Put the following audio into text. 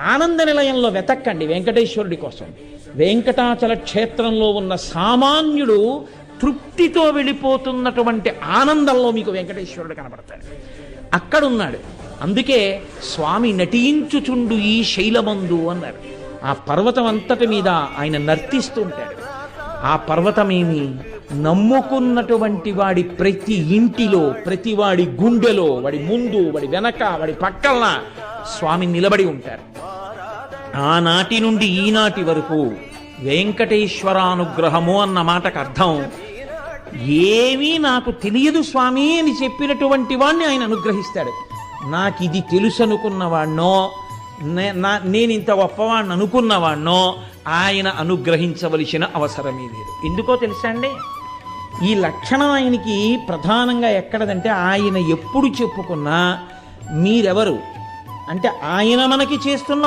ఆనంద నిలయంలో వెతక్కండి వెంకటేశ్వరుడి కోసం. వెంకటాచల క్షేత్రంలో ఉన్న సామాన్యుడు తృప్తితో వెళ్ళిపోతున్నటువంటి ఆనందంలో మీకు వెంకటేశ్వరుడు కనబడతాడు. అక్కడున్నాడు. అందుకే స్వామి నటించుచుండు ఈ శైలమందు అన్నారు. ఆ పర్వతం అంతటి మీద ఆయన నర్తిస్తూ ఉంటాడు. ఆ పర్వతమేమి నమ్ముకున్నటువంటి వాడి ప్రతి ఇంటిలో, ప్రతి వాడి గుండెలో, వాడి ముందు, వాడి వెనక, వాడి పక్కన స్వామి నిలబడి ఉంటారు. ఆనాటి నుండి ఈనాటి వరకు వెంకటేశ్వరానుగ్రహము అన్న మాటకు అర్థం ఏమీ నాకు తెలియదు స్వామి అని చెప్పినటువంటి వాణ్ణి ఆయన అనుగ్రహిస్తాడు. నాకు ఇది తెలుసు అనుకున్నవాణ్ణో, నేను ఇంత గొప్పవాణ్ణి అనుకున్నవాణ్ణో ఆయన అనుగ్రహించవలసిన అవసరమే లేదు. ఎందుకో తెలుసా అండి? ఈ లక్షణం ఆయనకి ప్రధానంగా ఎక్కడదంటే, ఆయన ఎప్పుడు చెప్పుకున్నా మీరెవరు అంటే ఆయన మనకి చేస్తున్న